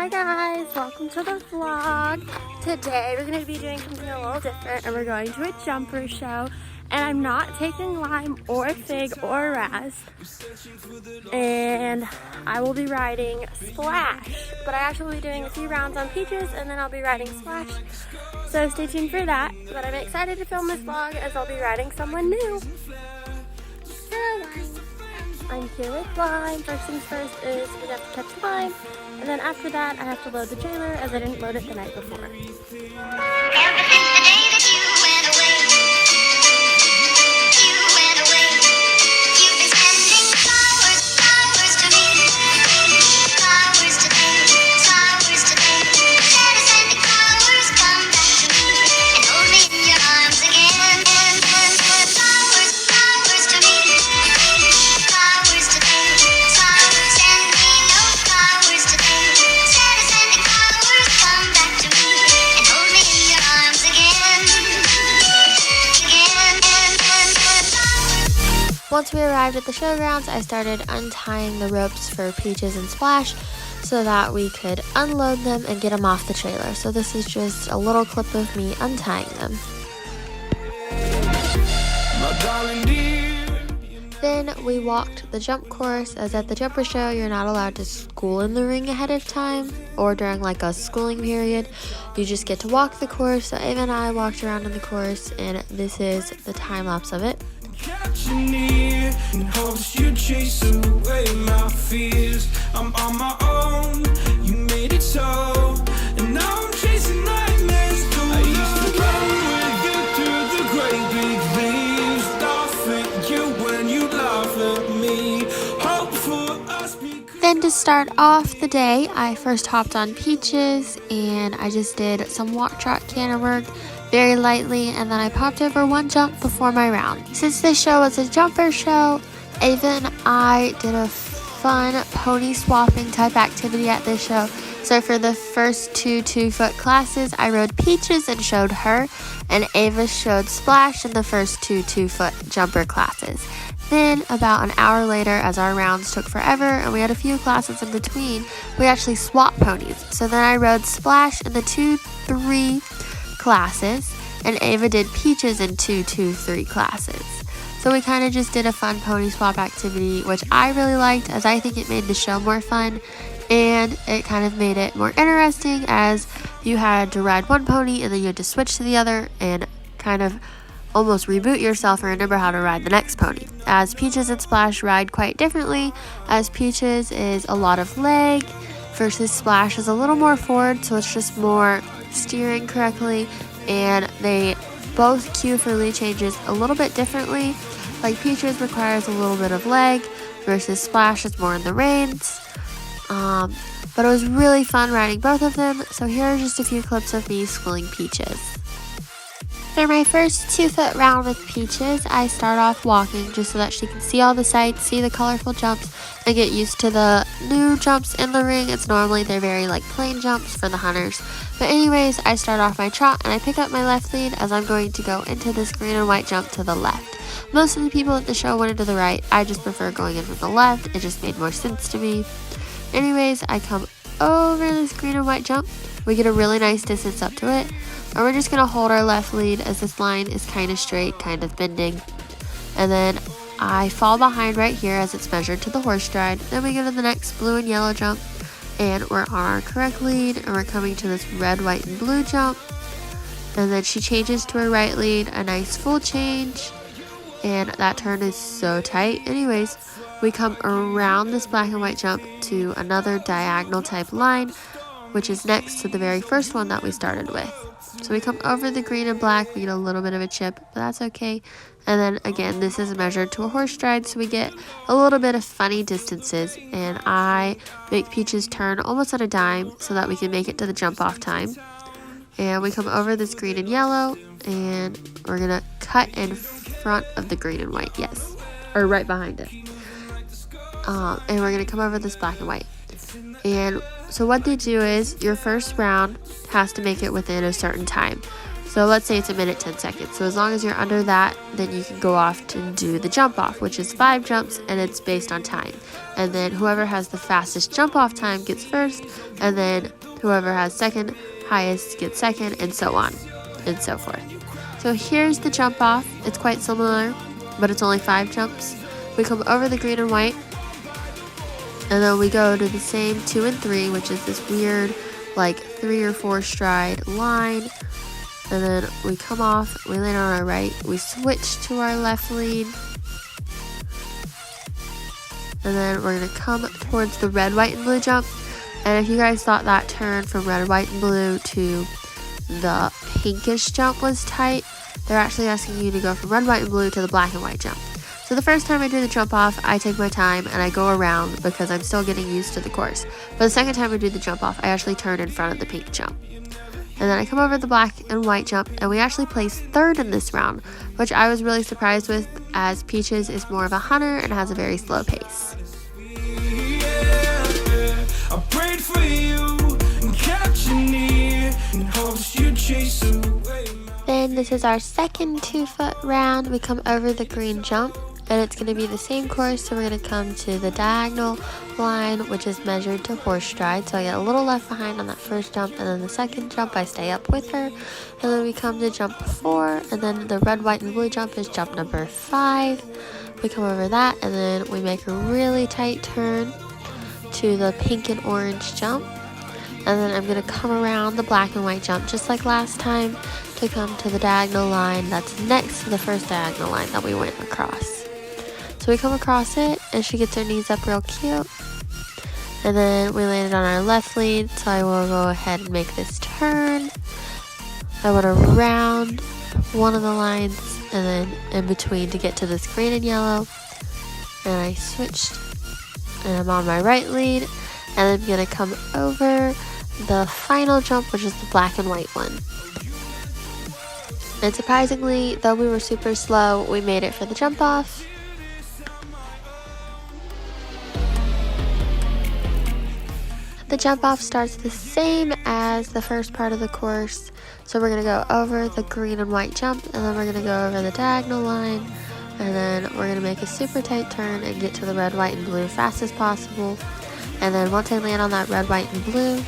Hi guys, welcome to the vlog. Today we're going to be doing something a little different and we're going to a jumper show. And I'm not taking lime or fig or raz. And I will be riding Splash. But I actually will be doing a few rounds on Peaches and then I'll be riding Splash. So stay tuned for that. But I'm excited to film this vlog as I'll be riding someone new. Hello, I'm here with Lime. First things first is we have to catch Lime. And then after that, I have to load the trailer as I didn't load it the night before. Ever since the day that you went away, you've been sending flowers to me, flowers today, instead of sending flowers, come back to me, and hold me in your arms again, flowers to me, flowers today, send me no flowers today, instead of sending flowers, come back to me, and hold me in your arms again. Once we arrived at the showgrounds, I started untying the ropes for Peaches and Splash so that we could unload them and get them off the trailer. So this is just a little clip of me untying them. Then we walked the jump course, as at the jumper show you're not allowed to school in the ring ahead of time or during like a schooling period. You just get to walk the course. So Ava and I walked around in the course and this is the time lapse of it. Catching near in hopes you chase away my fears. I'm on my own, you made it so, and now I'm chasing nightmares. I used to run with you through the great big leaves, laugh at you when you laugh at me. Hope for us because Then to start off the day, I first hopped on Peaches and I just did some walk trot canter work very lightly, and then I popped over one jump before my round. Since this show was a jumper show, Ava and I did a fun pony swapping type activity at this show. So for the first two 2-foot classes, I rode Peaches and showed her, and Ava showed Splash in the first two 2-foot jumper classes. Then about an hour later, as our rounds took forever and we had a few classes in between, we actually swapped ponies. So then I rode Splash in the 2-3 classes and Ava did Peaches in 2-3 classes. So we kind of just did a fun pony swap activity, which I really liked as I think it made the show more fun and it kind of made it more interesting as you had to ride one pony and then you had to switch to the other and kind of almost reboot yourself and remember how to ride the next pony. As Peaches and Splash ride quite differently, as Peaches is a lot of leg versus Splash is a little more forward, so it's just more steering correctly, and they both cue for lead changes a little bit differently. Like Peaches requires a little bit of leg versus Splash is more in the reins. But it was really fun riding both of them, so here are just a few clips of me schooling Peaches. For my first 2-foot round with Peaches, I start off walking just so that she can see all the sights, see the colorful jumps, and get used to the new jumps in the ring. It's normally they're very like plain jumps for the hunters. But anyways, I start off my trot and I pick up my left lead as I'm going to go into this green and white jump to the left. Most of the people at the show went into the right. I just prefer going in from the left. It just made more sense to me. Anyways, I come over this green and white jump. We get a really nice distance up to it. And we're just going to hold our left lead as this line is kind of straight, kind of bending. And then I fall behind right here as it's measured to the horse stride. Then we go to the next blue and yellow jump. And we're on our correct lead. And we're coming to this red, white, and blue jump. And then she changes to her right lead. A nice full change. And that turn is so tight. Anyways, we come around this black and white jump to another diagonal type line, which is next to the very first one that we started with. So we come over the green and black, we get a little bit of a chip, but that's okay. And then again, this is measured to a horse stride, so we get a little bit of funny distances. And I make Peaches turn almost at a dime so that we can make it to the jump off time. And we come over this green and yellow, and we're gonna cut in front of the green and white, yes, or right behind it. And we're gonna come over this black and white. And so what they do is your first round has to make it within a certain time. So let's say it's a minute 10 seconds. So as long as you're under that, then you can go off to do the jump off, which is 5 jumps, and it's based on time. And then whoever has the fastest jump off time gets first, and then whoever has second highest gets second, and so on and so forth. So here's the jump off. It's quite similar, but it's only 5 jumps. We come over the green and white, and then we go to the same 2 and 3, which is this weird like 3 or 4 stride line. And then we come off, we land on our right, we switch to our left lead, and then we're gonna come towards the red, white, and blue jump. And if you guys thought that turn from red, white, and blue to the pinkish jump was tight, they're actually asking you to go from red, white, and blue to the black and white jump. So the first time I do the jump off, I take my time and I go around because I'm still getting used to the course. But the second time I do the jump off, I actually turn in front of the pink jump. And then I come over the black and white jump, and we actually placed 3rd in this round, which I was really surprised with, as Peaches is more of a hunter and has a very slow pace. I prayed for you and kept you near in hopes you'd chase away. Then this is our second 2-foot round. We come over the green jump, and it's going to be the same course. So we're going to come to the diagonal line, which is measured to horse stride. So I get a little left behind on that first jump, and then the second jump I stay up with her. And then we come to jump 4, and then the red, white, and blue jump is jump number 5. We come over that, and then we make a really tight turn to the pink and orange jump. And then I'm going to come around the black and white jump just like last time to come to the diagonal line that's next to the first diagonal line that we went across. So we come across it, and she gets her knees up real cute. And then we landed on our left lead, so I will go ahead and make this turn. I went around one of the lines and then in between to get to this green and yellow. And I switched, and I'm on my right lead. And I'm going to come over the final jump, which is the black and white one. And surprisingly, though we were super slow, we made it for the jump off. The jump off starts the same as the first part of the course. So we're going to go over the green and white jump, and then we're going to go over the diagonal line, and then we're going to make a super tight turn and get to the red, white, and blue fast as possible. And then once I land on that red, white, and blue,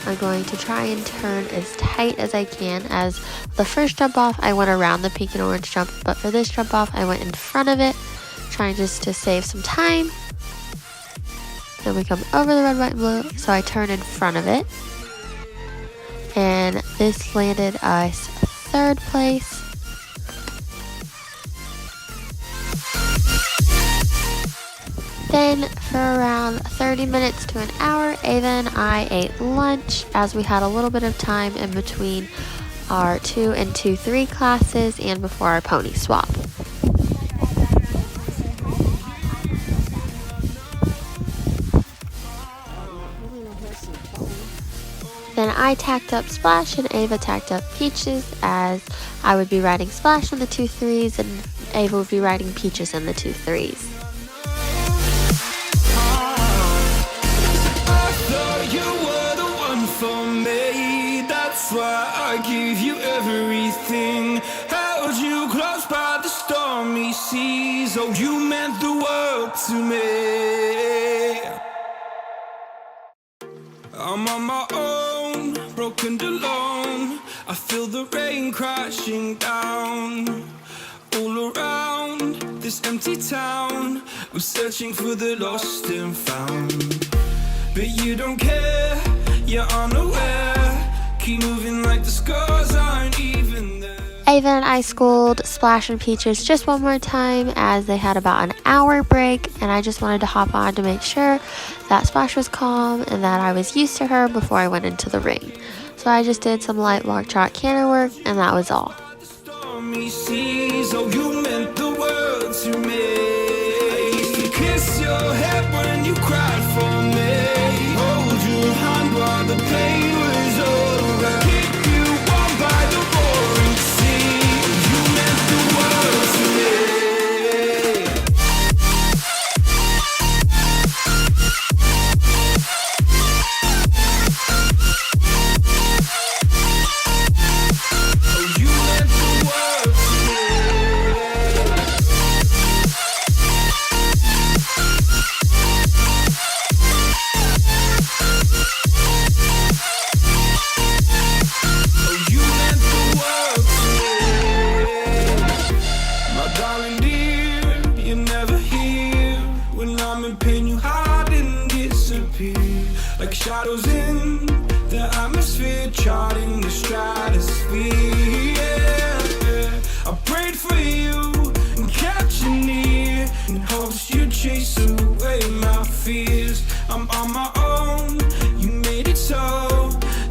I'm going to try and turn as tight as I can. As the first jump off, I went around the pink and orange jump, but for this jump off, I went in front of it, trying just to save some time. Then we come over the red, white, and blue, so I turn in front of it. And this landed us 3rd place. Then for around 30 minutes to an hour, Ava and I ate lunch, as we had a little bit of time in between our 2 and 2-3 classes and before our pony swap. Then I tacked up Splash and Ava tacked up Peaches, as I would be riding Splash in the 2-3s and Ava would be riding Peaches in the 2-3s. That's why I give you everything. Held you close by the stormy seas. Oh, you meant the world to me. I'm on my own, broken and alone. I feel the rain crashing down all around this empty town. I'm searching for the lost and found, but you don't care, you're unaware. Keep moving like the scars aren't even there. Ava and I schooled Splash and Peaches just one more time, as they had about an hour break, and I just wanted to hop on to make sure that Splash was calm and that I was used to her before I went into the ring. So I just did some light walk, trot, canter work, and that was all. Stormy seas, oh, you meant the world to me. I used to kiss your head when you cried for me. Hold your hand while the pain was over. Keep you warm by the roaring sea. You meant the world to me. like shadows in the atmosphere, charting the stratosphere. Yeah. I prayed for you and kept you near in hopes you'd chase away my fears. I'm on my own, you made it so,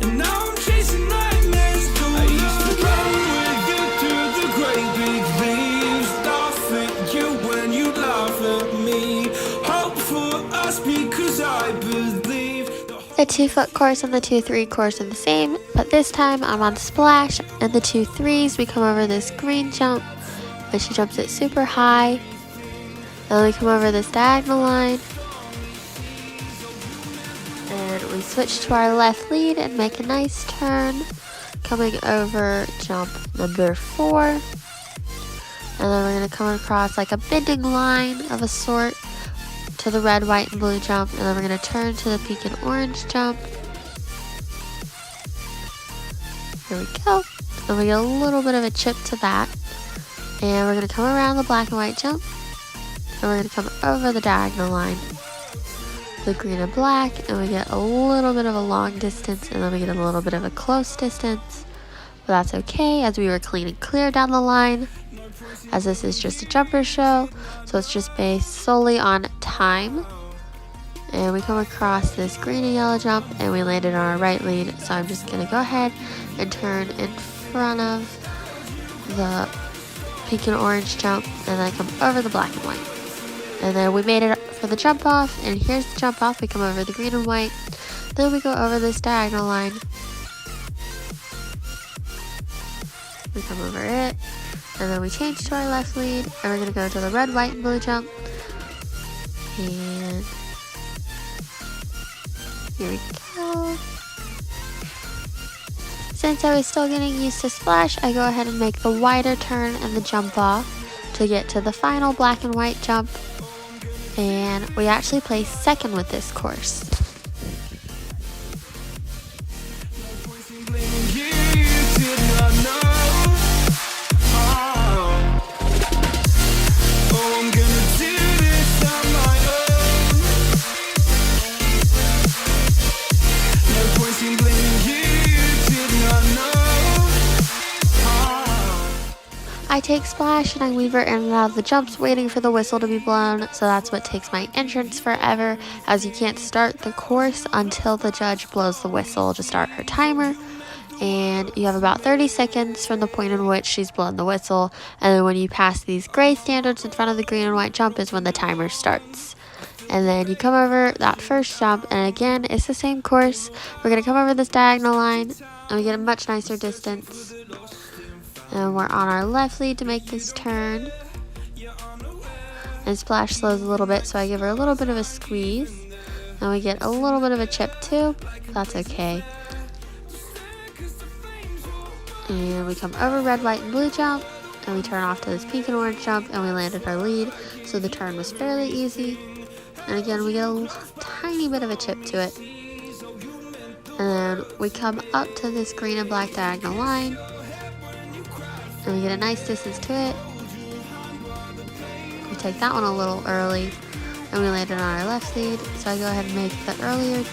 and now I'm chasing nightmares. I used to run with you through the great big leaves, laugh at you when you laugh at me, hope for us because I believe. The 2-foot course and the 2-3 course are the same, but this time I'm on Splash, and the 2-3s we come over this green jump, but she jumps it super high. Then we come over this diagonal line, and we switch to our left lead and make a nice turn, coming over jump number 4. And then we're going to come across like a bending line of a sort to the red, white, and blue jump, and then we're going to turn to the pink and orange jump. Here we go. And we get a little bit of a chip to that. And we're going to come around the black and white jump, and we're going to come over the diagonal line, the green and black, and we get a little bit of a long distance, and then we get a little bit of a close distance. But that's okay, as we were clean and clear down the line, as this is just a jumper show, so it's just based solely on time. And we come across this green and yellow jump, and we landed on our right lead, so I'm just going to go ahead and turn in front of the pink and orange jump, and then come over the black and white. And then we made it for the jump off, and here's the jump off. We come over the green and white, then we go over this diagonal line, we come over it, and then we change to our left lead, and we're going to go to the red, white, and blue jump. And here we go. Since I was still getting used to Splash, I go ahead and make the wider turn and the jump off to get to the final black and white jump. And we actually placed second with this course. I take Splash and I weave her in and out of the jumps, waiting for the whistle to be blown, so that's what takes my entrance forever, as you can't start the course until the judge blows the whistle to start her timer. And you have about 30 seconds from the point in which she's blown the whistle, and then when you pass these gray standards in front of the green and white jump is when the timer starts. And then you come over that first jump, and again, it's the same course. We're going to come over this diagonal line, and we get a much nicer distance. And we're on our left lead to make this turn. And Splash slows a little bit, so I give her a little bit of a squeeze. And we get a little bit of a chip too. That's okay. And we come over red, white, and blue jump. And we turn off to this pink and orange jump, and we landed our lead. So the turn was fairly easy. And again, we get a tiny bit of a chip to it. And then we come up to this green and black diagonal line. And we get a nice distance to it. We take that one a little early, and we landed on our left lead. So I go ahead and make the earlier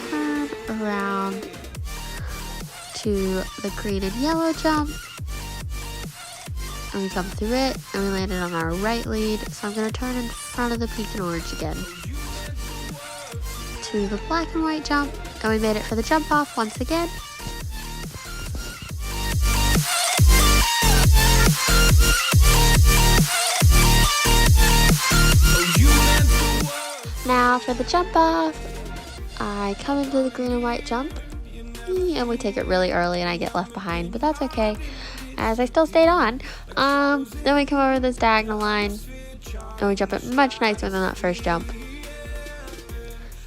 turn around to the green and yellow jump. And we come through it, and we landed on our right lead. So I'm going to turn in front of the pink and orange again to the black and white jump, and we made it for the jump off once again. Now for the jump off, I come into the green and white jump, and we take it really early and I get left behind, but that's okay, as I still stayed on. Then we come over this diagonal line, and we jump it much nicer than that first jump.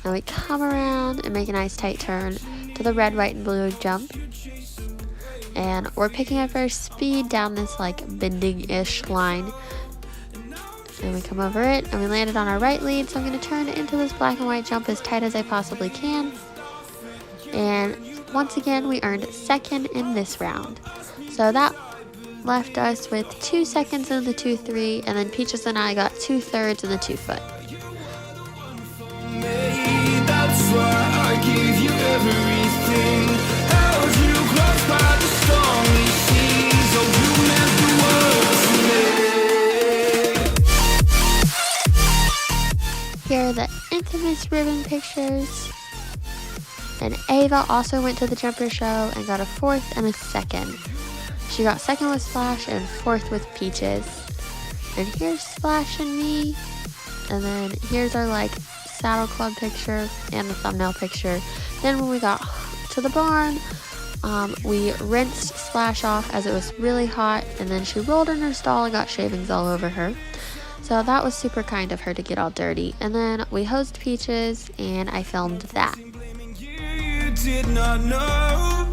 And we come around and make a nice tight turn to the red, white, and blue jump. And we're picking up our speed down this like bending-ish line. And we come over it, and we landed on our right lead, so I'm going to turn into this black and white jump as tight as I possibly can. And once again, we earned second in this round. So that left us with 2 seconds in the 2-3, and then Peaches and I got 2/3 in the 2-foot. infamous ribbon pictures. And Ava also went to the jumper show and got a 4th and a 2nd. She got 2nd with Splash and 4th with Peaches. And here's Splash and me. And then here's our like saddle club picture and the thumbnail picture. Then when we got to the barn, we rinsed Splash off as it was really hot, and then she rolled in her stall and got shavings all over her. So that was super kind of her to get all dirty. And then we hosed Peaches and I filmed that. You did not know.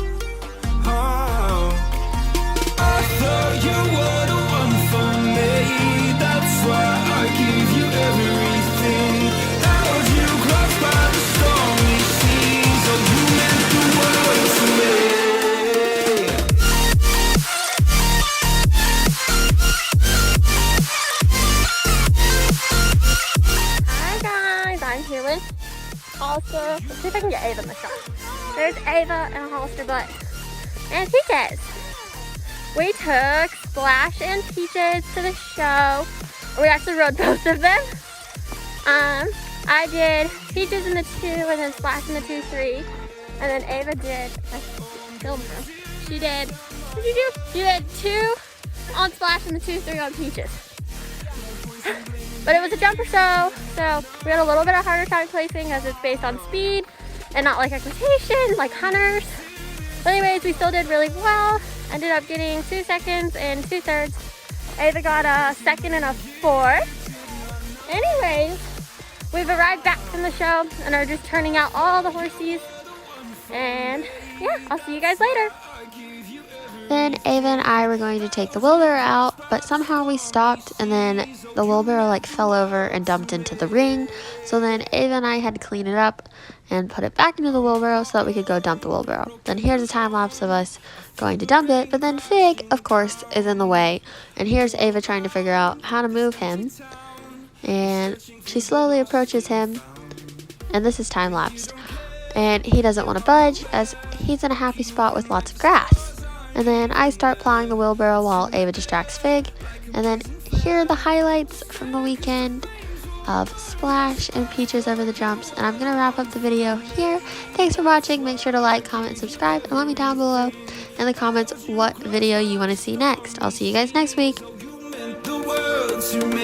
I thought you were the one for me. That's why I give you everything. Held you close by the stormy seas. Oh, you meant the world to me. Hi guys, I'm here with Hollister. Let's see if I can get Ava in the shot. There's Ava and Hollister Butt and Peaches. We took Splash and Peaches to the show. We actually rode both of them. I did Peaches in the 2 and then Splash in the 2-3. And then Ava did, I filmed her. She did, what did you do? You did 2 on Splash and the 2-3 on Peaches. But it was a jumper show, so we had a little bit of harder time placing as it's based on speed and not like equitation, like hunters. But anyways, we still did really well. Ended up getting 2 seconds and 2/3. Ava got a 2nd and a 4th. Anyways, we've arrived back from the show and are just turning out all the horsies. And yeah, I'll see you guys later. Then Ava and I were going to take the wheelbarrow out, but somehow we stopped and then the wheelbarrow like fell over and dumped into the ring. So then Ava and I had to clean it up and put it back into the wheelbarrow so that we could go dump the wheelbarrow. Then here's a time lapse of us going to dump it, but then Fig, of course, is in the way. And here's Ava trying to figure out how to move him. And she slowly approaches him, and this is time lapsed. And he doesn't want to budge as he's in a happy spot with lots of grass. And then I start plowing the wheelbarrow while Ava distracts Fig. And then here are the highlights from the weekend of Splash and Peaches over the jumps. And I'm going to wrap up the video here. Thanks for watching. Make sure to like, comment, and subscribe. And let me down below in the comments what video you want to see next. I'll see you guys next week. You meant the world to me.